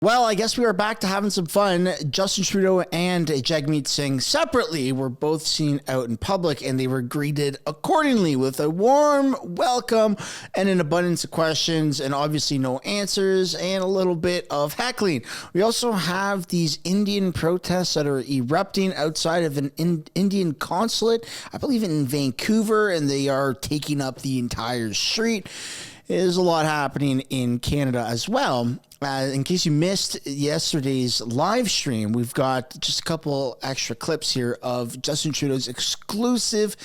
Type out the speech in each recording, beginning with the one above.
Well, I guess we are back to having some fun. Justin Trudeau and Jagmeet Singh separately were both seen out in public, and they were greeted accordingly with a warm welcome and an abundance of questions, and obviously no answers, and a little bit of heckling. We also have these Indian protests that are erupting outside of an Indian consulate, I believe in Vancouver, and they are taking up the entire street. There's a lot happening in Canada as well. In case you missed yesterday's live stream, we've got just a couple extra clips here of Justin Trudeau's exclusive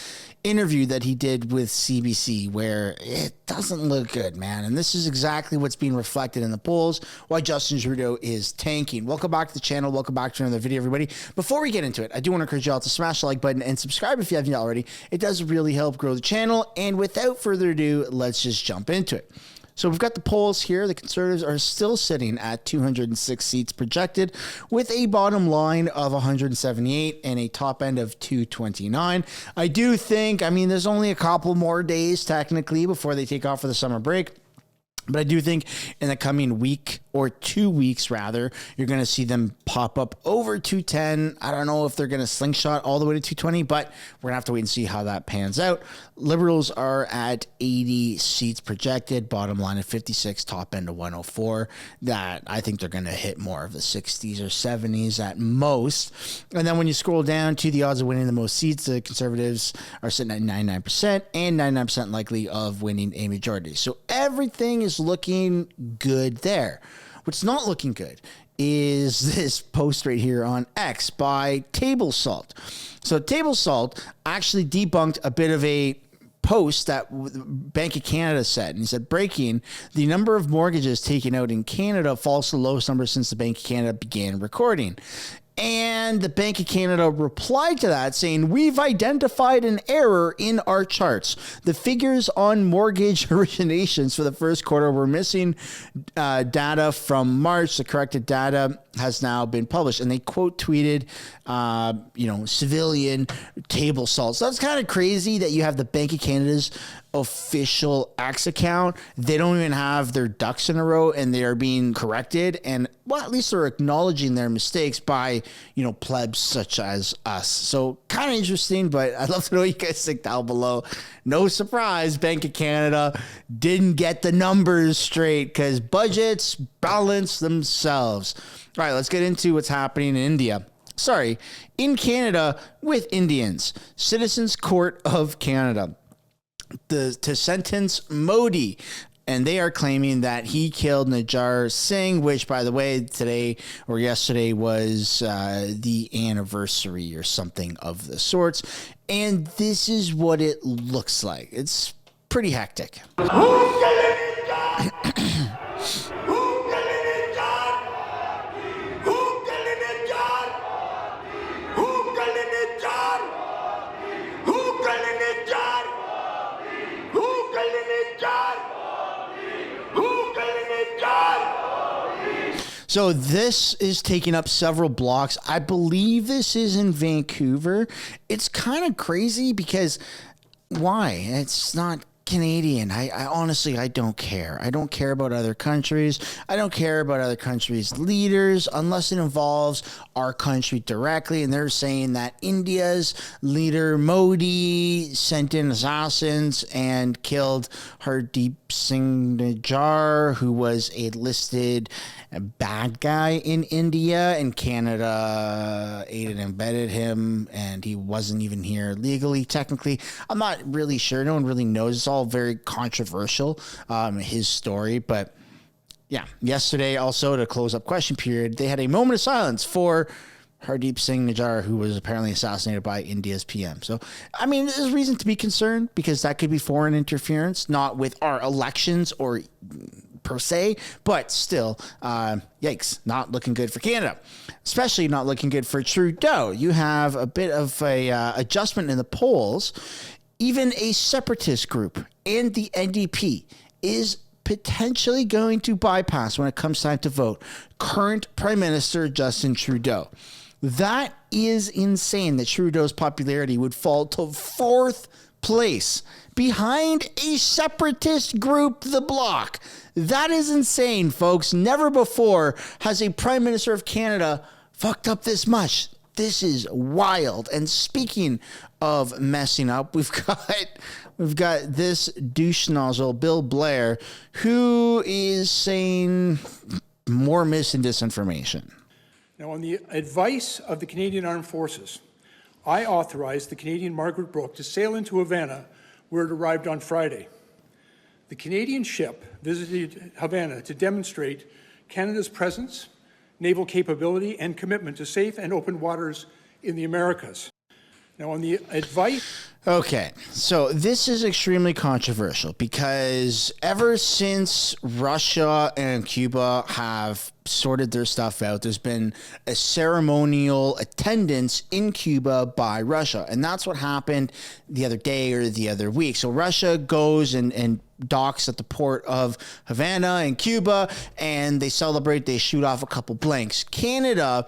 interview that he did with CBC, where it doesn't look good, man. And this is exactly what's being reflected in the polls, why Justin Trudeau is tanking. Welcome back to the channel. Welcome back to another video, everybody. Before we get into it, I do want to encourage you all to smash the like button and subscribe if you haven't already. It does really help grow the channel. And without further ado, let's just jump into it. So we've got the polls here. The Conservatives are still sitting at 206 seats projected, with a bottom line of 178 and a top end of 229. I do think, there's only a couple more days technically before they take off for the summer break. But I do think in the coming week, or 2 weeks rather, you're going to see them pop up over 210. I don't know if they're going to slingshot all the way to 220, but we're going to have to wait and see how that pans out. Liberals are at 80 seats projected, bottom line of 56, top end of 104. That I think they're going to hit more of the 60s or 70s at most. And then when you scroll down to the odds of winning the most seats, the Conservatives are sitting at 99% and 99% likely of winning a majority. So everything is looking good there. What's not looking good is this post right here on X by Table Salt. So Table Salt actually debunked a bit of a post that Bank of Canada said, and he said, breaking, the number of mortgages taken out in Canada falls to the lowest number since the Bank of Canada began recording. And the Bank of Canada replied to that saying, we've identified an error in our charts. The figures on mortgage originations for the first quarter were missing data from March. The corrected data has now been published. And they quote tweeted, civilian Table Salt. So that's kind of crazy that you have the Bank of Canada's official X account. They don't even have their ducks in a row, and they are being corrected. And well, at least they're acknowledging their mistakes by, plebs such as us. So kind of interesting, but I'd love to know what you guys think down below. No surprise, Bank of Canada didn't get the numbers straight because budgets balance themselves. All right, let's get into what's happening in India. In Canada with Indians. Citizens Court of Canada to sentence Modi, and they are claiming that he killed Najar Singh, which, by the way, today or yesterday was the anniversary or something of the sorts. And this is what it looks like. It's pretty hectic. So this is taking up several blocks. I believe this is in Vancouver. It's kind of crazy because why? It's not Canadian. I honestly, I don't care. I don't care about other countries. I don't care about other countries' leaders unless it involves our country directly. And they're saying that India's leader Modi sent in assassins and killed Hardeep Singh Nijjar, who was a listed bad guy in India, and Canada aided and abetted him, and he wasn't even here legally, technically. I'm not really sure. No one really knows. It's all very controversial, his story. But yeah, yesterday also, to close up question period, they had a moment of silence for Hardeep Singh Nijjar, who was apparently assassinated by India's PM. So, there's reason to be concerned because that could be foreign interference, not with our elections or per se, but still, yikes, not looking good for Canada, especially not looking good for Trudeau. You have a bit of a adjustment in the polls. Even a separatist group and the NDP is potentially going to bypass, when it comes time to vote, current Prime Minister Justin Trudeau. That is insane that Trudeau's popularity would fall to fourth place behind a separatist group, the Bloc. That is insane, folks. Never before has a Prime Minister of Canada fucked up this much. This is wild. And speaking of messing up, we've got this douche nozzle, Bill Blair, who is saying more mis and disinformation. Now, on the advice of the Canadian Armed Forces, I authorized the Canadian Margaret Brooke to sail into Havana, where it arrived on Friday. The Canadian ship visited Havana to demonstrate Canada's presence, naval capability, and commitment to safe and open waters in the Americas. Now, on the advice... Okay, so this is extremely controversial because ever since Russia and Cuba have sorted their stuff out, there's been a ceremonial attendance in Cuba by Russia. And that's what happened the other day or the other week. So Russia goes and docks at the port of Havana in Cuba, and they celebrate, they shoot off a couple blanks. Canada,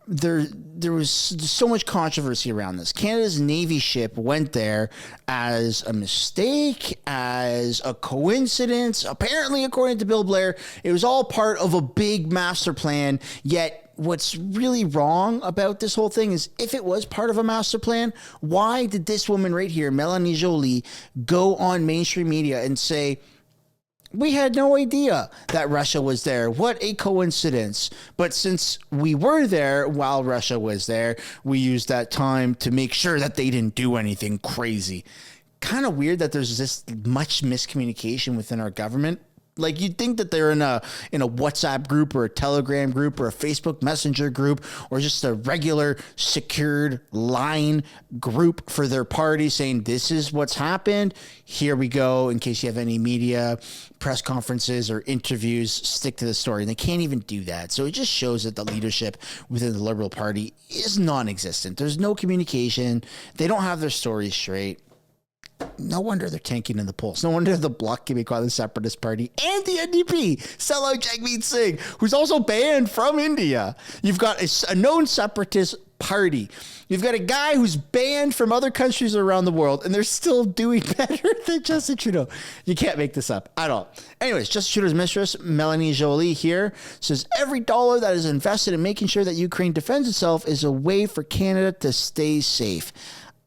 there was so much controversy around this. Canada's Navy ship went there as a mistake, as a coincidence. Apparently, according to Bill Blair, it was all part of a big master plan. Yet what's really wrong about this whole thing is if it was part of a master plan, why did this woman right here, Melanie Joly, go on mainstream media and say, we had no idea that Russia was there. What a coincidence. But since we were there while Russia was there, we used that time to make sure that they didn't do anything crazy. Kind of weird that there's this much miscommunication within our government. Like, you'd think that they're in a WhatsApp group or a Telegram group or a Facebook Messenger group or just a regular secured line group for their party saying, this is what's happened. Here we go. In case you have any media press conferences or interviews, stick to the story. And they can't even do that. So it just shows that the leadership within the Liberal Party is non-existent. There's no communication. They don't have their stories straight. No wonder they're tanking in the polls. No wonder the Bloc Québécois, the Separatist Party, and the NDP sell out Jagmeet Singh, who's also banned from India. You've got a known separatist party. You've got a guy who's banned from other countries around the world, and they're still doing better than Justin Trudeau. You can't make this up at all. Anyways, Justin Trudeau's mistress, Melanie Joly, here says every dollar that is invested in making sure that Ukraine defends itself is a way for Canada to stay safe.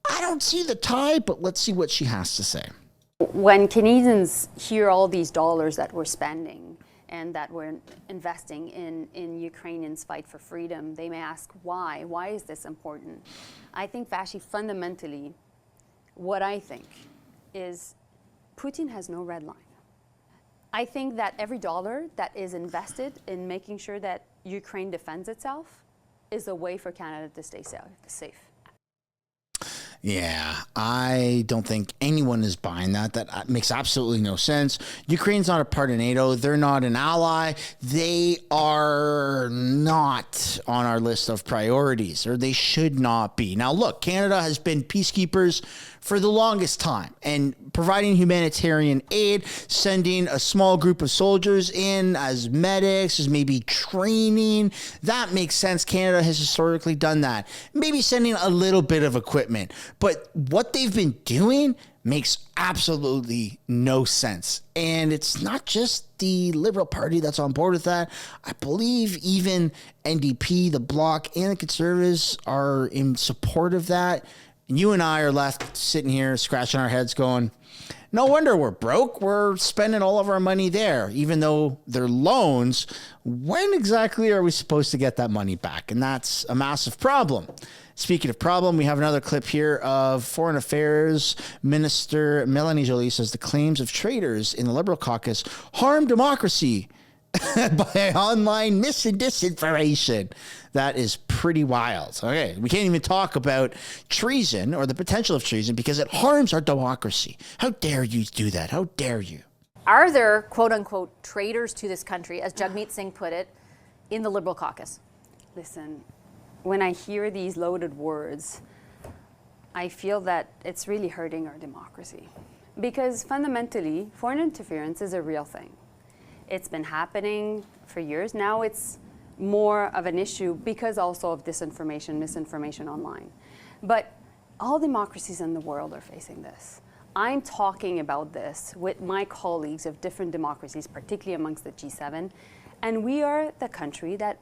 I don't see the tie, but let's see what she has to say. When Canadians hear all these dollars that we're spending and that we're investing in Ukrainians' fight for freedom, they may ask why. Why is this important? I think, Vashi, fundamentally, what I think is Putin has no red line. I think that every dollar that is invested in making sure that Ukraine defends itself is a way for Canada to stay safe. Yeah, I don't think anyone is buying that. That makes absolutely no sense. Ukraine's not a part of NATO. They're not an ally. They are not on our list of priorities, or they should not be. Now, look, Canada has been peacekeepers for the longest time and providing humanitarian aid, sending a small group of soldiers in as medics, as maybe training. That makes sense. Canada has historically done that. Maybe sending a little bit of equipment. But what they've been doing makes absolutely no sense. And it's not just the Liberal Party that's on board with that. I believe even NDP, the Bloc, and the Conservatives are in support of that. And you and I are left sitting here scratching our heads going, no wonder we're broke. We're spending all of our money there, even though they're loans. When exactly are we supposed to get that money back? And that's a massive problem. Speaking of problem, we have another clip here of Foreign Affairs Minister Melanie Joly says the claims of traitors in the Liberal caucus harm democracy by online mis and disinformation. That is pretty wild. Okay, we can't even talk about treason or the potential of treason because it harms our democracy. How dare you do that? How dare you? Are there, quote unquote, traitors to this country, as Jagmeet Singh put it, in the Liberal caucus? Listen, when I hear these loaded words, I feel that it's really hurting our democracy. Because fundamentally, foreign interference is a real thing. It's been happening for years. Now it's more of an issue because also of disinformation, misinformation online. But all democracies in the world are facing this. I'm talking about this with my colleagues of different democracies, particularly amongst the G7, and we are the country that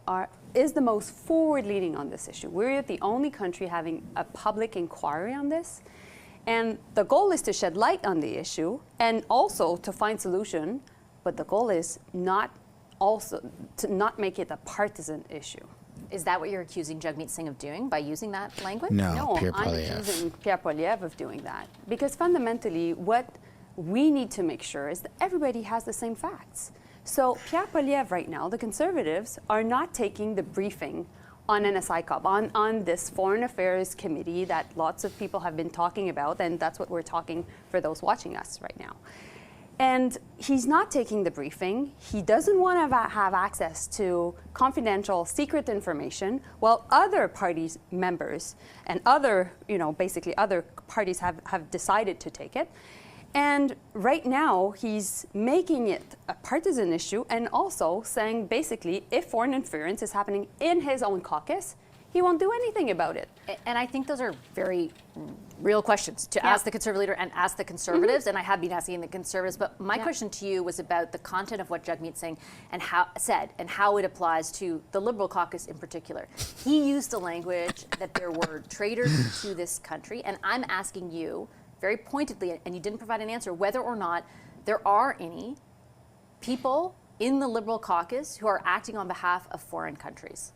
is the most forward-leaning on this issue. We're the only country having a public inquiry on this. And the goal is to shed light on the issue and also to find solution, but the goal is not make it a partisan issue. Is that what you're accusing Jagmeet Singh of doing by using that language? No, Pierre I'm Poilievre. accusing Pierre Poilievre of doing that. Because fundamentally, what we need to make sure is that everybody has the same facts. So Pierre Poilievre right now, the Conservatives, are not taking the briefing on NSICOP, on this Foreign Affairs Committee that lots of people have been talking about, and that's what we're talking for those watching us right now. And he's not taking the briefing. He doesn't want to have access to confidential, secret information, while other parties' members and other, basically other parties have decided to take it. And right now, he's making it a partisan issue and also saying, basically, if foreign interference is happening in his own caucus, he won't do anything about it. And I think those are very real questions to ask the Conservative leader and ask the Conservatives, and I have been asking the Conservatives, but my question to you was about the content of what Jagmeet Singh and how it applies to the Liberal caucus in particular. He used the language that there were traitors to this country, and I'm asking you very pointedly, and you didn't provide an answer, whether or not there are any people in the Liberal caucus who are acting on behalf of foreign countries.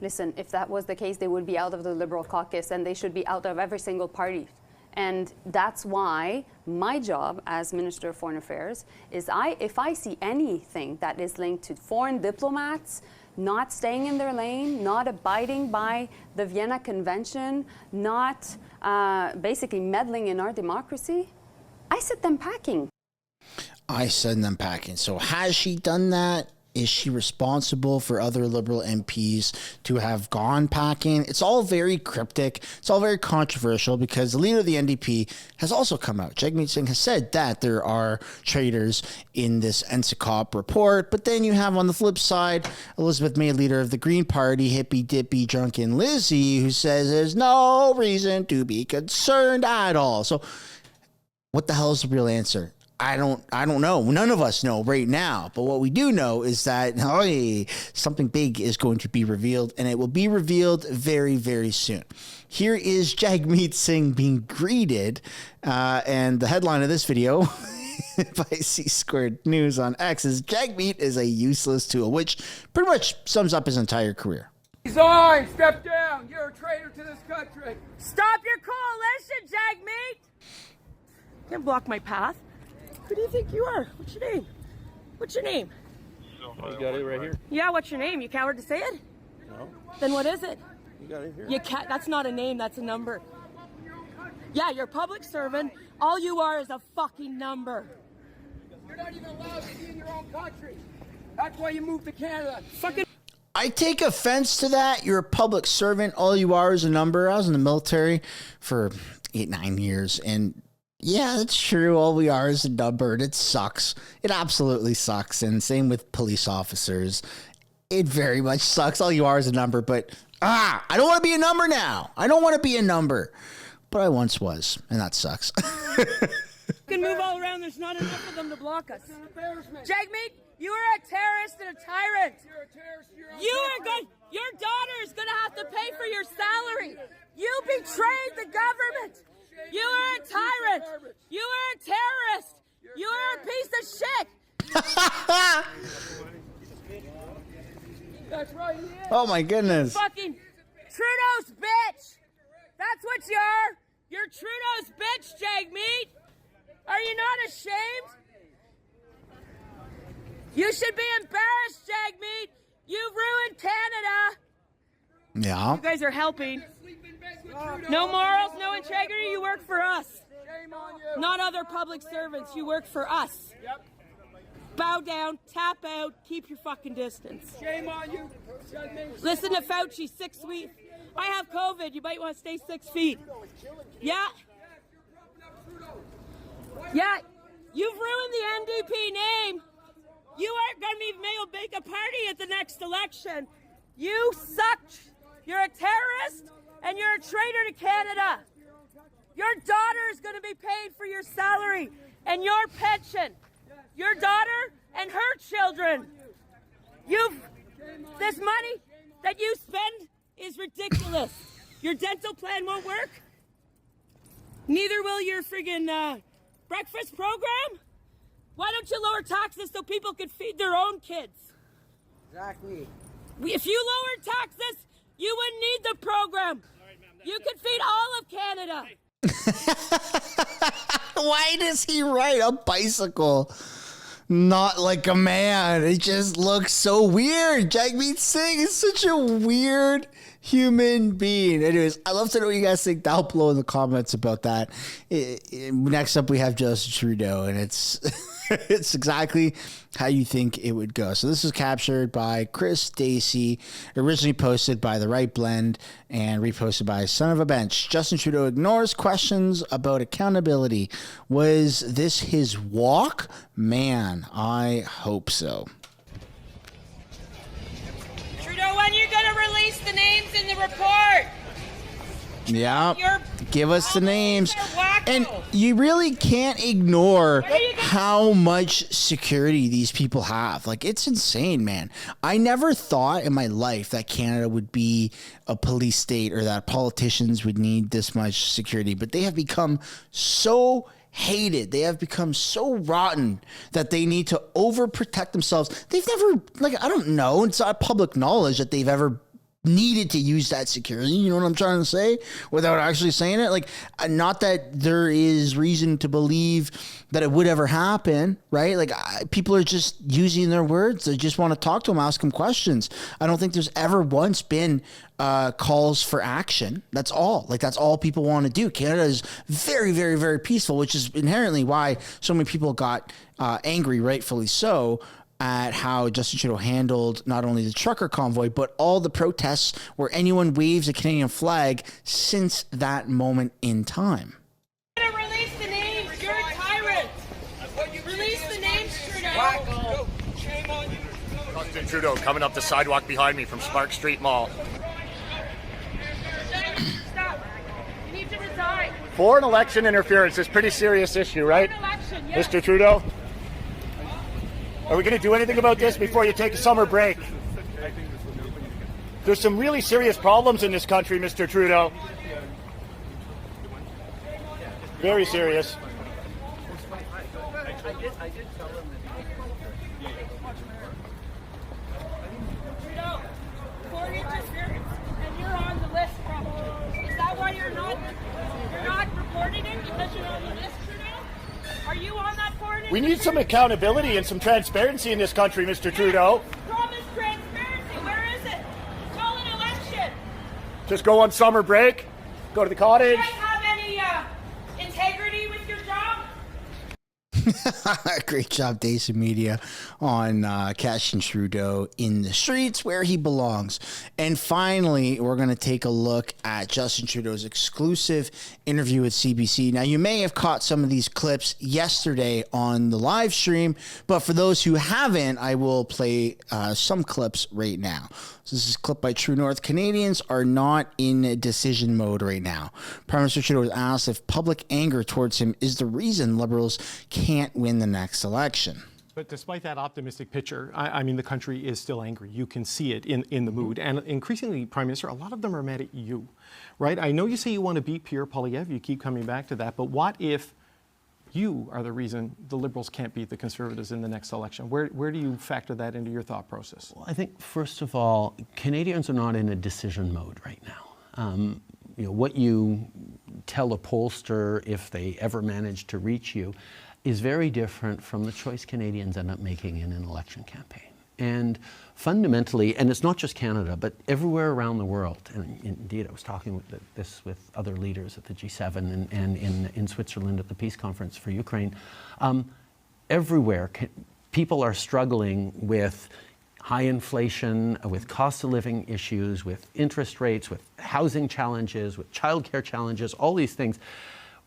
Listen, if that was the case, they would be out of the Liberal caucus and they should be out of every single party. And that's why my job as Minister of Foreign Affairs is if I see anything that is linked to foreign diplomats not staying in their lane, not abiding by the Vienna Convention, not basically meddling in our democracy, I send them packing. I send them packing. So has she done that? Is she responsible for other Liberal MPs to have gone packing? It's all very cryptic. It's all very controversial because the leader of the NDP has also come out. Jagmeet Singh has said that there are traitors in this NSICOP report. But then you have on the flip side, Elizabeth May, leader of the Green Party, hippy-dippy drunken Lizzie, who says there's no reason to be concerned at all. So what the hell is the real answer? I don't know. None of us know right now. But what we do know is that something big is going to be revealed, and it will be revealed very, very soon. Here is Jagmeet Singh being greeted, and the headline of this video by C-Squared News on X is Jagmeet is a useless tool, which pretty much sums up his entire career. Resign! Step down! You're a traitor to this country! Stop your coalition, Jagmeet! Can't block my path. Who do you think you are? What's your name? What's your name? You got it right here. Yeah, what's your name? You coward to say it? No. Then what is it? You got it here. That's not a name, that's a number. Yeah, you're a public servant. All you are is a fucking number. You're not even allowed to be in your own country. That's why you moved to Canada. Fucking I take offense to that. You're a public servant. All you are is a number. I was in the military for 8-9 years, and yeah, it's true. All we are is a number, and it sucks. It absolutely sucks. And same with police officers. It very much sucks. All you are is a number, but I don't want to be a number now. I don't want to be a number. But I once was, and that sucks. can move all around. There's not enough of them to block us. Jagmeet, you are a terrorist and a tyrant. You're a terrorist. Your daughter is going to have to pay for your salary. You betrayed the government. You are a tyrant. You are a terrorist. You are a piece of shit. That's right. He is. Oh my goodness. Fucking Trudeau's bitch. That's what you are. You're Trudeau's bitch, Jagmeet. Are you not ashamed? You should be embarrassed, Jagmeet. You've ruined Canada. Yeah. You guys are helping. No morals, no integrity. You work for us. Shame on you. Not other public servants. You work for us. Yep. Bow down, tap out, keep your fucking distance. Shame on you. Listen to Fauci, 6 weeks. I have COVID. You might want to stay 6 feet. Yeah. Yeah. You've ruined the NDP name. You aren't going to be able to make a party at the next election. You suck. You're a terrorist and you're a traitor to Canada. Your daughter is going to be paid for your salary and your pension. Your daughter and her children. This money that you spend is ridiculous. Your dental plan won't work. Neither will your friggin' breakfast program. Why don't you lower taxes so people can feed their own kids? Exactly. If you lowered taxes, you wouldn't need the program. You could feed all of Canada. Why does he ride a bicycle? Not like a man. It just looks so weird. Jagmeet Singh is such a weird human being. Anyways, I'd love to know what you guys think down below in the comments about that. Next up, we have Justin Trudeau, and it's it's exactly how you think it would go. So this is captured by Chris Stacey, originally posted by The Right Blend and reposted by Son of a Bench. Justin Trudeau ignores questions about accountability. Was this his walk? Man, I hope so. Trudeau, when are you going to release the names in the report? Yeah, give us the names. And you really can't ignore how much security these people have. Like, it's insane, man. I never thought in my life that Canada would be a police state or that politicians would need this much security, but they have become so hated. They have become so rotten that they need to overprotect themselves. They've never, I don't know, it's not public knowledge that they've ever needed to use that security, you know what I'm trying to say, without actually saying it. Not that there is reason to believe that it would ever happen, right? People are just using their words. They just want to talk to them, ask them questions. I don't think there's ever once been calls for action. That's all. That's all people want to do. Canada is very, very, very peaceful, which is inherently why so many people got angry, rightfully so, at how Justin Trudeau handled not only the trucker convoy, but all the protests where anyone waves a Canadian flag since that moment in time. Release the names. You're a tyrant. Release the names, Trudeau. Shame on you. Justin Trudeau coming up the sidewalk behind me from Spark Street Mall. Stop. You need to resign. Foreign election interference is a pretty serious issue, right? Election, yes. Mr. Trudeau? Are we going to do anything about this before you take a summer break? There's some really serious problems in this country, Mr. Trudeau. Very serious. Trudeau, foreign interference, and you're on the list, probably. Is that why you're not reporting it? Because you're on the list, Trudeau? Are you on that foreign interference? We need some accountability and some transparency in this country, Mr. Trudeau. Promise transparency. Where is it? Call an election. Just go on summer break, go to the cottage. Do you guys have any integrity with your job? Great job, Daisy Media, on catching Trudeau in the streets where he belongs. And finally, we're going to take a look at Justin Trudeau's exclusive interview with CBC. Now, you may have caught some of these clips yesterday on the live stream, but for those who haven't, I will play some clips right now. So this is a clip by True North. Canadians are not in decision mode right now. Prime Minister Trudeau was asked if public anger towards him is the reason Liberals can't win the next election. But despite that optimistic picture, I mean, the country is still angry. You can see it in the mood. And increasingly, Prime Minister, a lot of them are mad at you, right? I know you say you want to beat Pierre Poilievre. You keep coming back to that. But what if you are the reason the Liberals can't beat the Conservatives in the next election? Where do you factor that into your thought process? Well, I think, first of all, Canadians are not in a decision mode right now. What you tell a pollster if they ever manage to reach you is very different from the choice Canadians end up making in an election campaign. And fundamentally, and it's not just Canada, but everywhere around the world, and indeed I was talking with other leaders at the G7 and in Switzerland at the Peace Conference for Ukraine, everywhere people are struggling with high inflation, with cost of living issues, with interest rates, with housing challenges, with childcare challenges, all these things.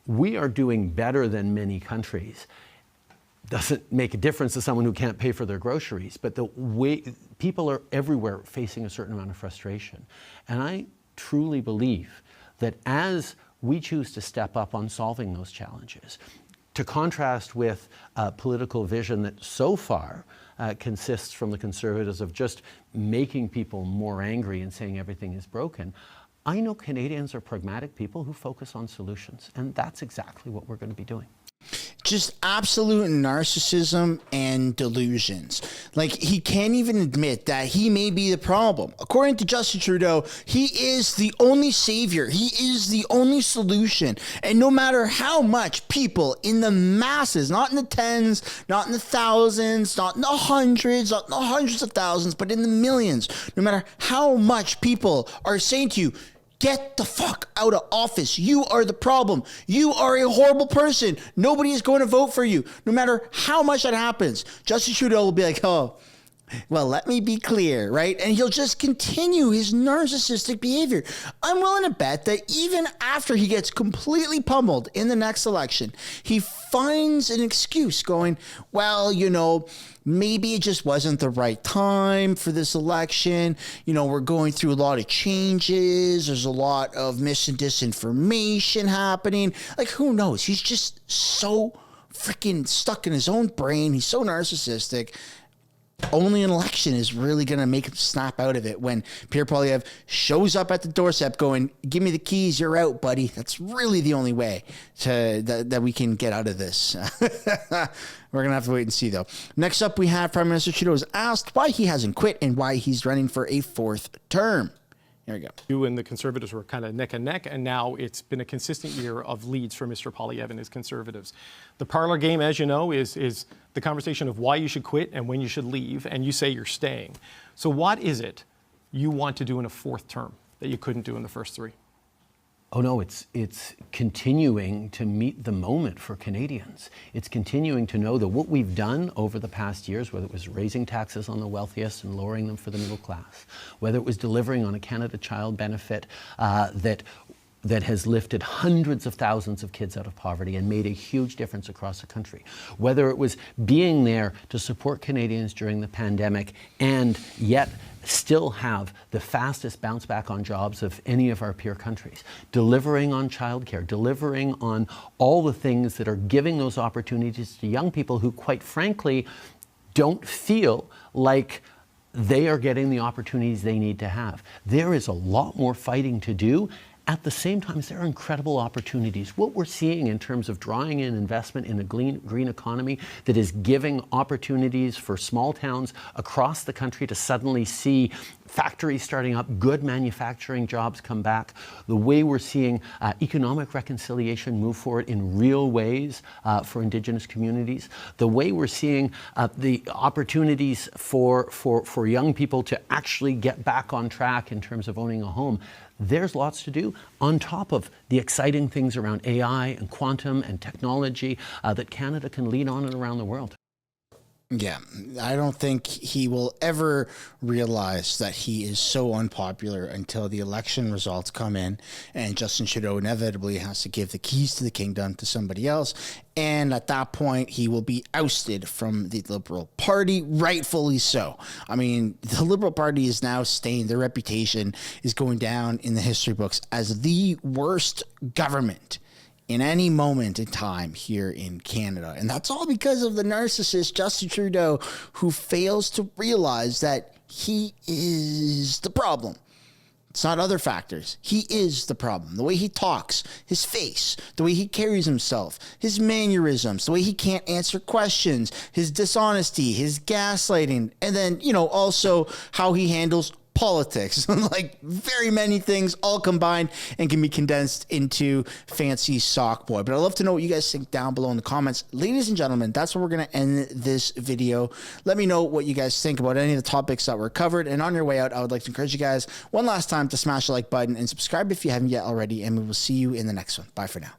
We are doing better than many countries. Doesn't make a difference to someone who can't pay for their groceries, but the way people are everywhere facing a certain amount of frustration. And I truly believe that as we choose to step up on solving those challenges. To contrast with a political vision that so far consists from the Conservatives of just making people more angry and saying everything is broken, I know Canadians are pragmatic people who focus on solutions, and that's exactly what we're going to be doing. Just absolute narcissism and delusions. Like, he can't even admit that he may be the problem. According to Justin Trudeau, he is the only savior. He is the only solution. And no matter how much people in the masses, not in the tens, not in the thousands, not in the hundreds, not in the hundreds of thousands, but in the millions, no matter how much people are saying to you, get the fuck out of office. You are the problem. You are a horrible person. Nobody is going to vote for you. No matter how much that happens, Justin Trudeau will be like, oh, well, let me be clear, right? And he'll just continue his narcissistic behavior. I'm willing to bet that even after he gets completely pummeled in the next election, he finds an excuse going, well, you know, maybe it just wasn't the right time for this election. You know, we're going through a lot of changes. There's a lot of mis and disinformation happening. Like, who knows? He's just so freaking stuck in his own brain. He's so narcissistic. Only an election is really going to make him snap out of it when Pierre Poilievre shows up at the doorstep going, give me the keys, you're out, buddy. That's really the only way that we can get out of this. We're going to have to wait and see, though. Next up, we have Prime Minister Trudeau is asked why he hasn't quit and why he's running for a fourth term. Here we go. You and the Conservatives were kind of neck and neck, and now it's been a consistent year of leads for Mr. Poilievre and his Conservatives. The parlor game, as you know, is the conversation of why you should quit and when you should leave, and you say you're staying. So what is it you want to do in a fourth term that you couldn't do in the first three? Oh no, it's continuing to meet the moment for Canadians. It's continuing to know that what we've done over the past years, whether it was raising taxes on the wealthiest and lowering them for the middle class, whether it was delivering on a Canada Child benefit that has lifted hundreds of thousands of kids out of poverty and made a huge difference across the country, whether it was being there to support Canadians during the pandemic and yet still have the fastest bounce back on jobs of any of our peer countries, delivering on childcare, delivering on all the things that are giving those opportunities to young people who, quite frankly, don't feel like they are getting the opportunities they need to have. There is a lot more fighting to do. At the same time, there are incredible opportunities. What we're seeing in terms of drawing in investment in a green economy that is giving opportunities for small towns across the country to suddenly see factories starting up, good manufacturing jobs come back, the way we're seeing economic reconciliation move forward in real ways for Indigenous communities, the way we're seeing the opportunities for young people to actually get back on track in terms of owning a home. There's lots to do on top of the exciting things around AI and quantum and technology that Canada can lead on and around the world. Yeah, I don't think he will ever realize that he is so unpopular until the election results come in and Justin Trudeau inevitably has to give the keys to the kingdom to somebody else. And at that point, he will be ousted from the Liberal Party, rightfully so. I mean, the Liberal Party is now stained. Their reputation is going down in the history books as the worst government in any moment in time here in Canada. And that's all because of the narcissist Justin Trudeau, who fails to realize that he is the problem. It's not other factors. He is the problem. The way he talks, his face, the way he carries himself, his mannerisms, the way he can't answer questions, his dishonesty, his gaslighting, and then, you know, also how he handles politics. Like, very many things all combined and can be condensed into fancy sock boy. But I'd love to know what you guys think down below in the comments. Ladies and gentlemen, that's where we're going to end this video. Let me know what you guys think about any of the topics that were covered. And on your way out, I would like to encourage you guys one last time to smash the like button and subscribe if you haven't yet already. And we will see you in the next one. Bye for now.